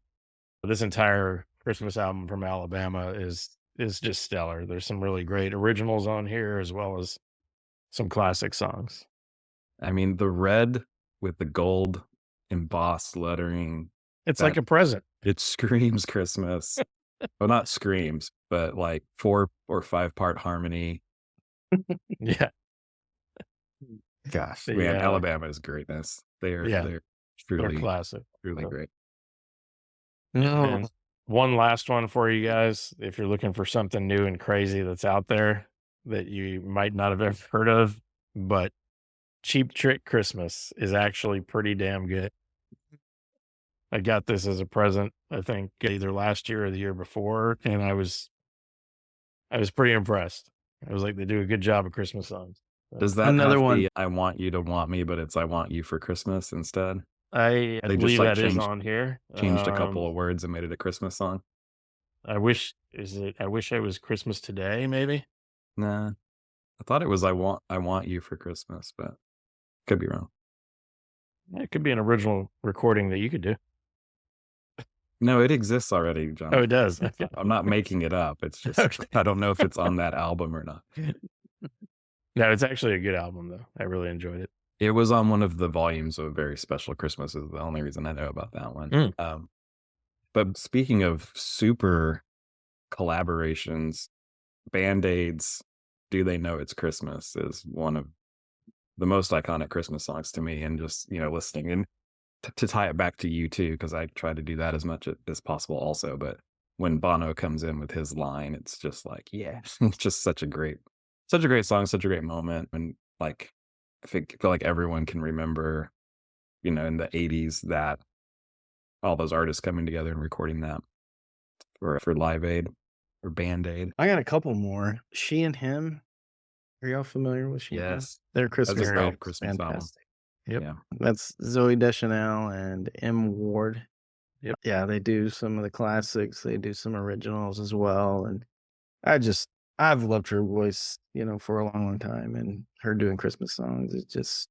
this entire Christmas album from Alabama is just stellar. There's some really great originals on here as well as some classic songs. I mean, the red with the gold embossed lettering, It's like a present. it screams Christmas. Well, not screams, but like 4 or 5-part harmony. Yeah. Gosh, The, man, Alabama is greatness. yeah, They're they're truly, classic. truly So, great. No. and one last one for you guys. If you're looking for something new and crazy that's out there that you might not have ever heard of, but Cheap Trick Christmas is actually pretty damn good. I got this as a present, I think either last year or the year before, and I was pretty impressed. I was like, they do a good job of Christmas songs. So, Does that Another have one. the "I want you to want me, but it's I want you for Christmas" instead? I They just believe like that is on here. changed a couple of words and made it a Christmas song? I wish I was Christmas today, maybe. Nah, I thought it was I want you for Christmas, but could be wrong. It could be an original recording that you could do. No, it exists already, Oh, John. it does. Okay. I'm not making it up. It's just Okay. I don't know if it's on that album or not. No, it's actually a good album though. I really enjoyed it. It was on one of the volumes of Very Special Christmas is the only reason I know about that one. Mm. But speaking of super collaborations, Band-Aid's "Do They Know It's Christmas" is one of the most iconic Christmas songs to me, and just, listening and to tie it back to you too, because I try to do that as much as possible also. But when Bono comes in with his line, it's just like, yeah, it's just such a great song, such a great moment. And like, feel like everyone can remember, in the 80s that all those artists coming together and recording that for Live Aid or Band Aid. I got a couple more. She and Him. Are y'all familiar with She and Him? Yes. Their That's Christmas a great album. Christmas album. Fantastic. Yep. Yeah. That's Zoe Deschanel and M. Ward. Yep. Yeah, they do some of the classics. They do some originals as well. And I've loved her voice, for a long, long time. And her doing Christmas songs is just,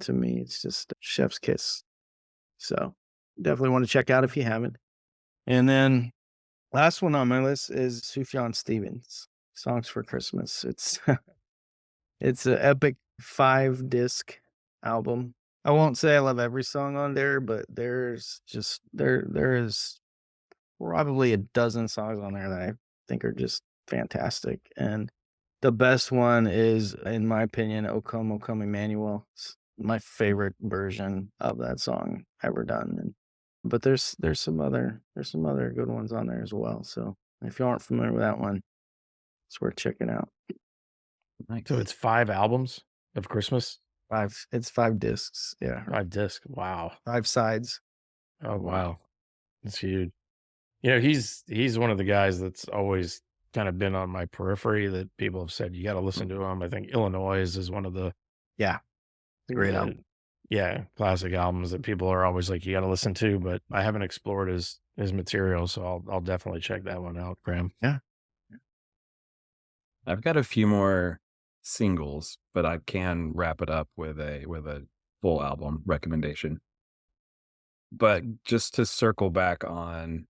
to me, it's just chef's kiss. So definitely want to check out if you haven't. And then last one on my list is Sufjan Stevens, Songs for Christmas. It's an epic 5-disc album. I won't say I love every song on there, but there is probably a dozen songs on there that I think are just fantastic. And the best one is, in my opinion, O Come Emmanuel. It's my favorite version of that song ever done. But there's some other good ones on there as well. So if you aren't familiar with that one, it's worth checking out. Nice. So it's 5 albums of Christmas? It's 5 discs. Yeah. 5 discs. Wow. 5 sides. Oh, wow. That's huge. He's one of the guys that's always kind of been on my periphery that people have said, you got to listen to him. I think Illinois is one of the Yeah. It's a great album. Yeah, classic albums that people are always like, you got to listen to, but I haven't explored his material. So I'll definitely check that one out, Graham. Yeah. I've got a few more singles, but I can wrap it up with a full album recommendation. But just to circle back on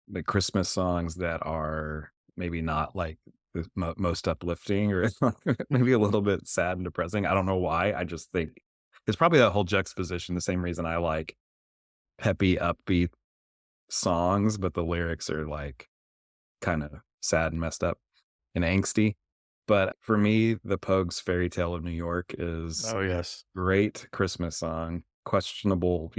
the Christmas songs that are maybe not like the most uplifting, or maybe a little bit sad and depressing. I don't know why. I just think it's probably that whole juxtaposition, the same reason I like peppy, upbeat songs, but the lyrics are like kind of sad and messed up and angsty. But for me, the Pogues' "Fairy Tale of New York" is Oh, yes. great Christmas song, questionable,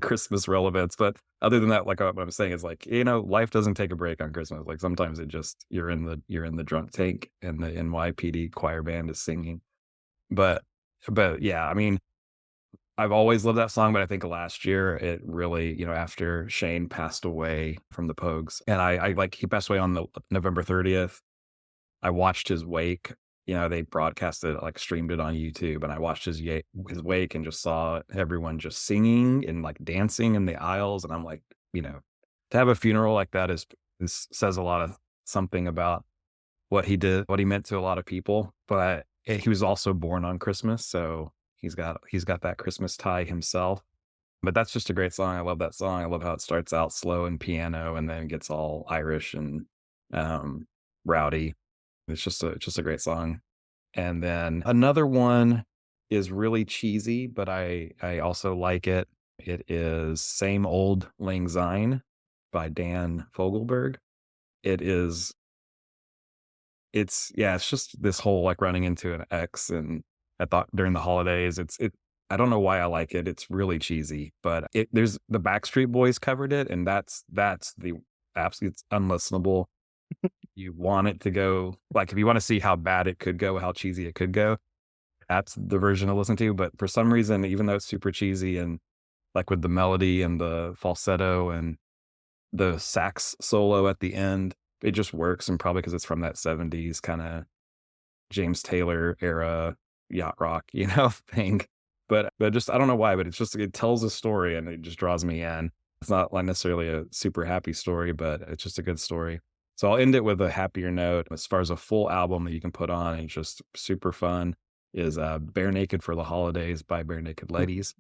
Christmas relevance. But other than that, like what I'm saying is like, life doesn't take a break on Christmas. Like sometimes it just, you're in the drunk tank and the NYPD choir band is singing. But yeah, I mean, I've always loved that song, but I think last year it really, after Shane passed away from the Pogues, and I like, he passed away on the November 30th. I watched his wake. They broadcasted it, like streamed it on YouTube, and I watched his wake and just saw everyone just singing and like dancing in the aisles. And I'm like, to have a funeral like that is says a lot of something about what he did, what he meant to a lot of people. But he was also born on Christmas, so he's got that Christmas tie himself. But that's just a great song. I love that song. I love how it starts out slow and piano and then gets all Irish and rowdy. It's just a great song. And then another one is really cheesy, but I also like it. It is "Same Old Lang Syne" by Dan Fogelberg. It's just this whole like running into an ex, and I thought during the holidays, I don't know why I like it. It's really cheesy, but there's the Backstreet Boys covered it, and that's the absolute, it's unlistenable. You want it to go, like, if you want to see how bad it could go, how cheesy it could go, that's the version to listen to. But for some reason, even though it's super cheesy, and like with the melody and the falsetto and the sax solo at the end, it just works. And probably because it's from that 70s kind of James Taylor era yacht rock, thing. But just, I don't know why, but it tells a story and it just draws me in. It's not like necessarily a super happy story, but it's just a good story. So I'll end it with a happier note. As far as a full album that you can put on and it's just super fun is Bare Naked for the Holidays by Bare Naked Ladies.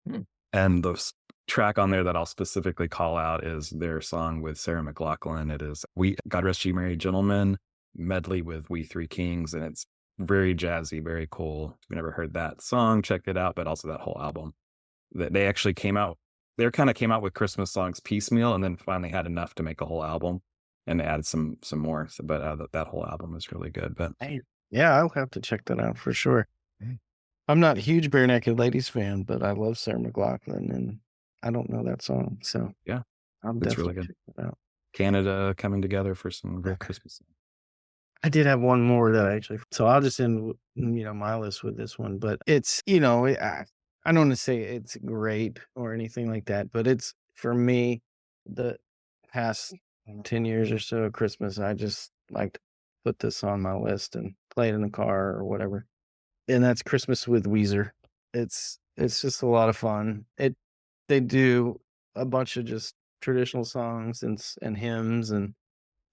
Hmm. And the track on there that I'll specifically call out is their song with Sarah McLachlan. It is God Rest You Merry Gentlemen medley with We Three Kings, and it's very jazzy, very cool. If you've never heard that song, check it out, but also that whole album. That they actually came out with Christmas songs piecemeal, and then finally had enough to make a whole album, and they added some more. So, but that whole album is really good. But Yeah, I'll have to check that out for sure. I'm not a huge Bare Naked Ladies fan, but I love Sarah McLachlan, and I don't know that song, so yeah, I'll it's definitely really good. check that out. Canada coming together for some great Christmas. I did have one more that so I'll just end, my list with this one, but it's, I don't want to say it's great or anything like that, but it's, for me, the past 10 years or so of Christmas, I just like to put this on my list and play it in the car or whatever. And that's Christmas with Weezer. It's just a lot of fun. They do a bunch of just traditional songs and hymns, and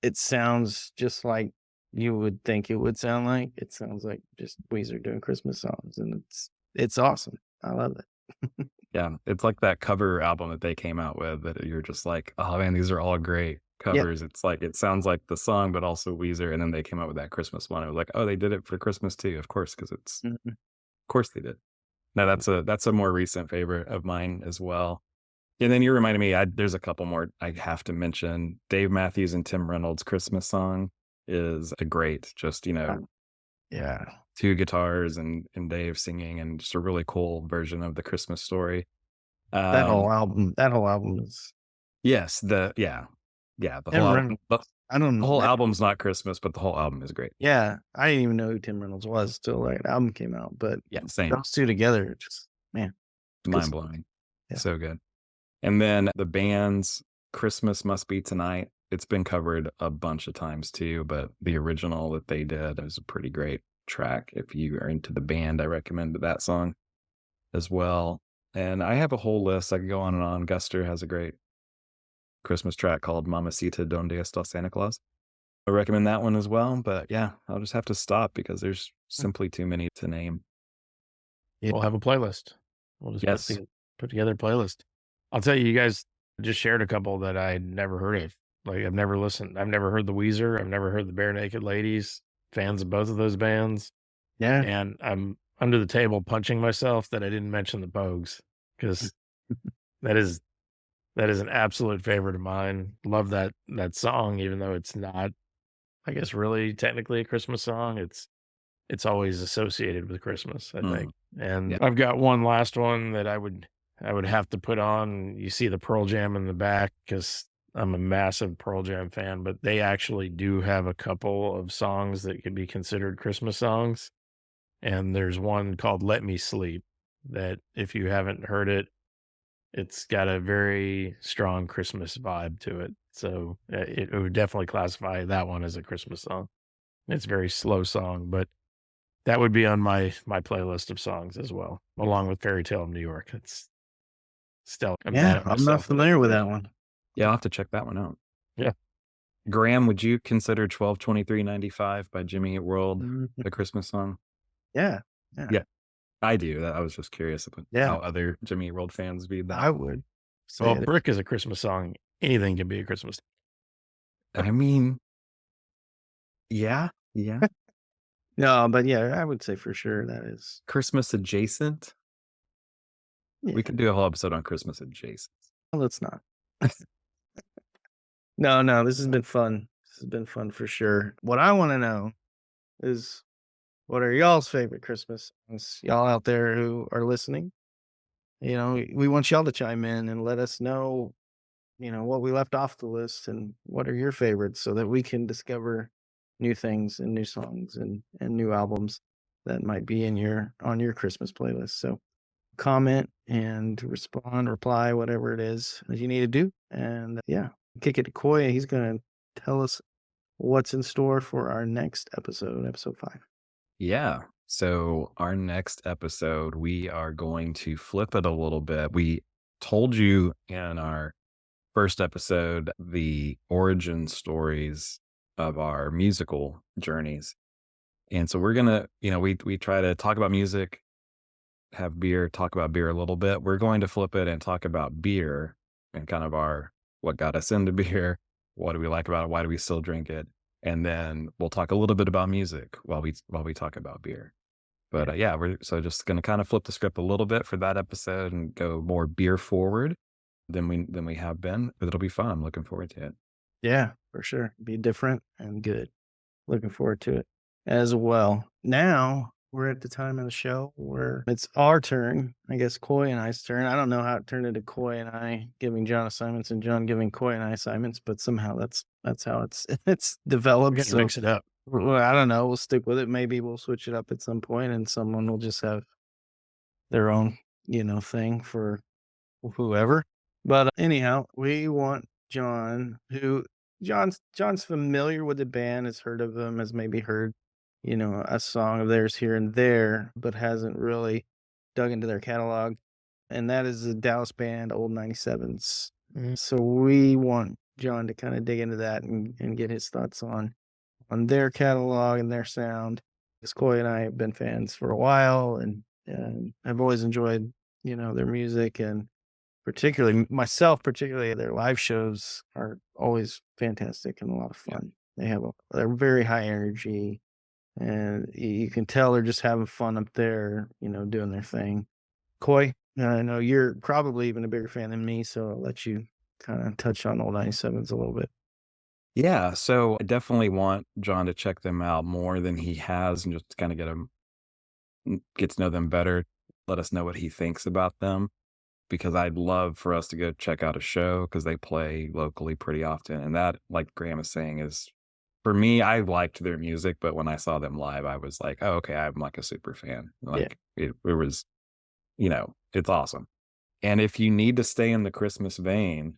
it sounds just like you would think it would sound like. It sounds like just Weezer doing Christmas songs, and it's awesome. I love it. Yeah, it's like that cover album that they came out with that you're just like, oh man, these are all great covers. It's like, it sounds like the song, but also Weezer. And then they came out with that Christmas one. I was like, oh, they did it for Christmas too, of course, because of course they did. Now that's a more recent favorite of mine as well. And then you reminded me, there's a couple more I have to mention. Dave Matthews and Tim Reynolds' Christmas song is a great, just, Yeah. two guitars and Dave singing, and just a really cool version of the Christmas story. That whole album is. Yes, the whole album. I don't The know. whole album's not Christmas, but the whole album is great. Yeah, I didn't even know who Tim Reynolds was till that album came out. But Yeah, same. those two together, just Mind blowing. Yeah. So good. And then the band's Christmas Must Be Tonight. It's been covered a bunch of times too, but the original that they did is a pretty great track. If you are into the band, I recommend that song as well. And I have a whole list. I could go on and on. Guster has a great Christmas track called Mamacita Donde Está Santa Claus. I recommend that one as well. But yeah, I'll just have to stop because there's simply too many to name. Yeah. We'll have a playlist. We'll just put together a playlist. I'll tell you, you guys just shared a couple that I'd never heard of. Like, I've never listened. I've never heard the Weezer. I've never heard the Bare Naked Ladies. Fans of both of those bands. Yeah. And I'm under the table punching myself that I didn't mention the Pogues, because that is an absolute favorite of mine. Love that song, even though it's not, I guess, really technically a Christmas song. It's always associated with Christmas, I think. And I've got one last one that I would have to put on. You see the Pearl Jam in the back, because I'm a massive Pearl Jam fan, but they actually do have a couple of songs that could be considered Christmas songs. And there's one called Let Me Sleep that, if you haven't heard it, it's got a very strong Christmas vibe to it. So it would definitely classify that one as a Christmas song. It's a very slow song, but that would be on my playlist of songs as well, along with Fairy Tale of New York. It's still, I'm not familiar with that one. Yeah, I'll have to check that one out. Yeah. Graham, would you consider 12/23/95 by Jimmy Eat World a Christmas song? Yeah. I do. I was just curious about how other Jimmy Eat World fans viewed that. I would. Well, Brick is a Christmas song. Anything can be a Christmas song. I mean, yeah. No, but yeah, I would say for sure that is Christmas adjacent. Yeah. We could do a whole episode on Christmas adjacent. Well, let's not. No, this has been fun. This has been fun for sure. What I want to know is, what are y'all's favorite Christmas songs? Y'all out there who are listening, we want y'all to chime in and let us know, what we left off the list and what are your favorites so that we can discover new things and new songs and new albums that might be on your Christmas playlist. So comment and respond, reply, whatever it is that you need to do. And yeah, kick it to Koya. He's going to tell us what's in store for our next episode 5. Yeah. So our next episode, we are going to flip it a little bit. We told you in our first episode the origin stories of our musical journeys. And so we're gonna, we try to talk about music, have beer, talk about beer a little bit. We're going to flip it and talk about beer and kind of what got us into beer, what do we like about it, why do we still drink it, and then we'll talk a little bit about music while we talk about beer. But yeah, we're just going to kind of flip the script a little bit for that episode and go more beer forward than we have been. But it'll be fun. I'm looking forward to it. Yeah, for sure. Be different and good. Looking forward to it as well. Now we're at the time of the show where it's our turn. I guess Coy and I's turn. I don't know how it turned into Coy and I giving John assignments and John giving Coy and I assignments, but somehow that's how it's developed. We're gonna mix it up. Well, I don't know. We'll stick with it. Maybe we'll switch it up at some point, and someone will just have their own, thing for whoever. But anyhow, we want John, who John's familiar with the band, has heard of them, has maybe heard, a song of theirs here and there, but hasn't really dug into their catalog. And that is the Dallas band Old 97s. So we want John to kind of dig into that and get his thoughts on their catalog and their sound. Because Coy and I have been fans for a while and I've always enjoyed, their music, and particularly their live shows are always fantastic and a lot of fun. They're very high energy, and you can tell they're just having fun up there, doing their thing. Coy, I know you're probably even a bigger fan than me, so I'll let you kind of touch on Old 97s a little bit. Yeah, so I definitely want John to check them out more than he has and just kind of get to know them better, let us know what he thinks about them, because I'd love for us to go check out a show because they play locally pretty often. And that, like Graham is saying, is, for me, I liked their music, but when I saw them live, I was like, oh, okay, I'm like a super fan. Like it was, it's awesome. And if you need to stay in the Christmas vein,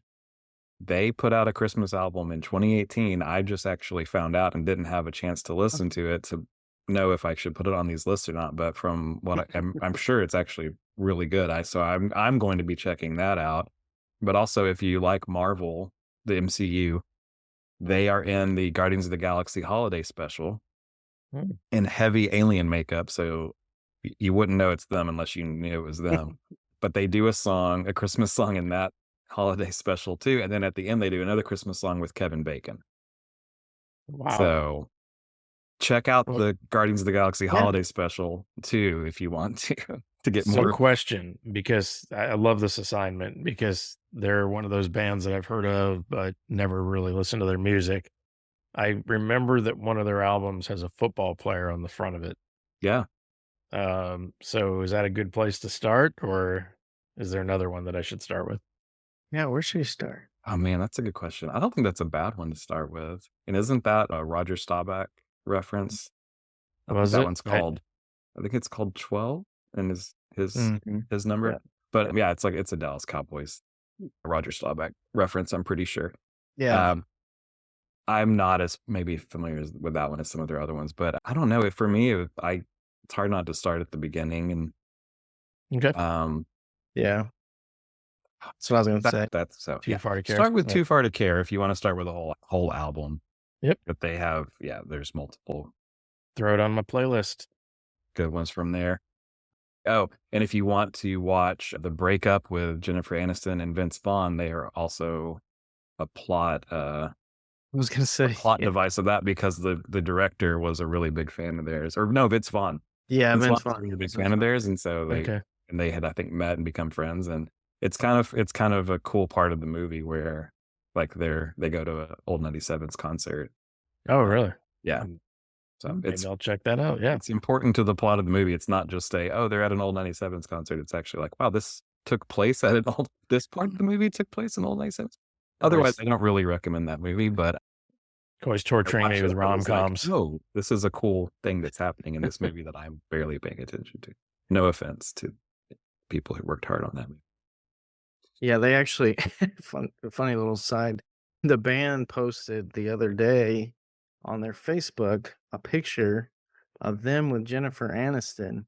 they put out a Christmas album in 2018. I just actually found out and didn't have a chance to listen to it to know if I should put it on these lists or not. But from what I'm sure it's actually really good. I'm going to be checking that out. But also, if you like Marvel, the MCU, they are in the Guardians of the Galaxy holiday special in heavy alien makeup. So you wouldn't know it's them unless you knew it was them. But they do a Christmas song in that holiday special too, and then at the end they do another Christmas song with Kevin Bacon. Wow. So check out the Guardians of the Galaxy holiday special too if you want to get more. Question, because I love this assignment, because they're one of those bands that I've heard of but never really listened to their music. I remember that one of their albums has a football player on the front of it. Yeah. So is that a good place to start, or is there another one that I should start with? Yeah, where should you start? Oh man, that's a good question. I don't think that's a bad one to start with. And isn't that a Roger Staubach reference? I think that one's called, I think it's called 12 and his number. Yeah. But yeah, it's a Dallas Cowboys Roger Staubach reference, I'm pretty sure. Yeah. I'm not as maybe familiar with that one as some of their other ones, but I don't know. For me, it's hard not to start at the beginning. And Okay. Yeah. That's what I was going to say. That's so. Too Far to Care. Start with Too Far to Care if you want to start with a whole album. Yep. But they have, there's multiple. Throw it on my playlist. Good ones from there. Oh, and if you want to watch the breakup with Jennifer Aniston and Vince Vaughn, they are also a plot. I was going to say plot device of that, because the director was a really big fan of theirs. Or no, Vince Vaughn. Yeah, Vince Vaughn was a big fan of theirs, and so they had, I think, met and become friends. And it's kind of a cool part of the movie where Like they go to a Old 97's concert. Oh, really? Yeah. Um, So Maybe it's I'll check that out. Yeah. it's important to the plot of the movie. It's not just they're at an Old 97's concert. It's actually like, wow, this took place at this part of the movie took place in Old 97's. Otherwise, I don't really recommend that movie, but Always I torturing me watched with it, I was like, rom-coms. oh, this is a cool thing that's happening in this movie that I'm barely paying attention to. No offense to people who worked hard on that movie. Yeah, they actually funny little side. The band posted the other day on their Facebook a picture of them with Jennifer Aniston,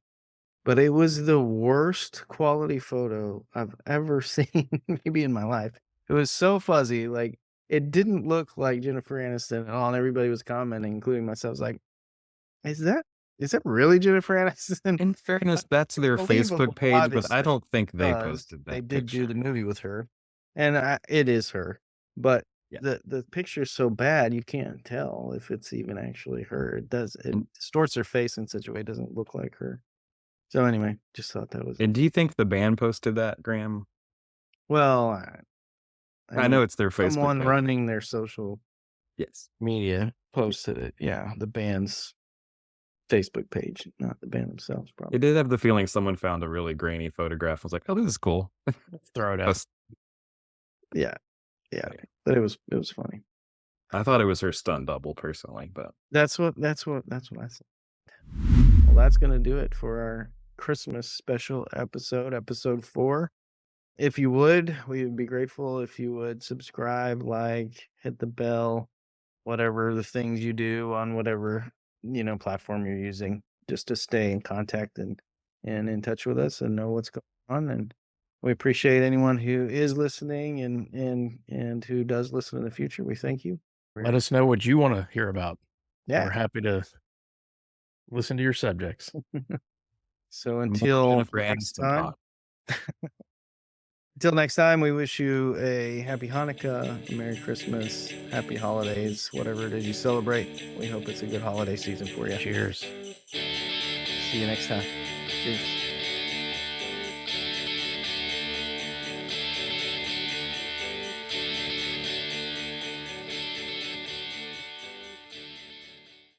but it was the worst quality photo I've ever seen, maybe in my life. It was so fuzzy, like it didn't look like Jennifer Aniston at all, and everybody was commenting, including myself. I was like, is that really Jennifer Aniston? In fairness, that's their Believable, Facebook page, but obviously, I don't think they because posted that they did picture. do the movie with her, and it is her, but Yeah. the picture's so bad you can't tell if it's even actually her. It distorts her face in such a way it doesn't look like her. So anyway, just thought that was And do you think the band posted that, Graham? well. I know it's their Facebook someone page. running their social Yes. media posted it. Yeah, the band's Facebook page, not the band themselves, probably. It did have the feeling someone found a really grainy photograph. I was like, oh, this is cool. Let's throw it out. That's- Yeah, but it was funny. I thought it was her stunt double personally, but That's what I said. Well, that's gonna do it for our Christmas special episode 4. If you would, we would be grateful if you would subscribe, like, hit the bell, whatever the things you do on whatever platform you're using, just to stay in contact and in touch with us and know what's going on. And we appreciate anyone who is listening and who does listen in the future. We thank you. Let us know what you want to hear about. Yeah. We're happy to listen to your subjects. So until Jennifer next Aniston time. talk. Until next time, we wish you a happy Hanukkah, Merry Christmas, happy holidays, whatever it is you celebrate. We hope it's a good holiday season for you. Cheers. See you next time. Cheers.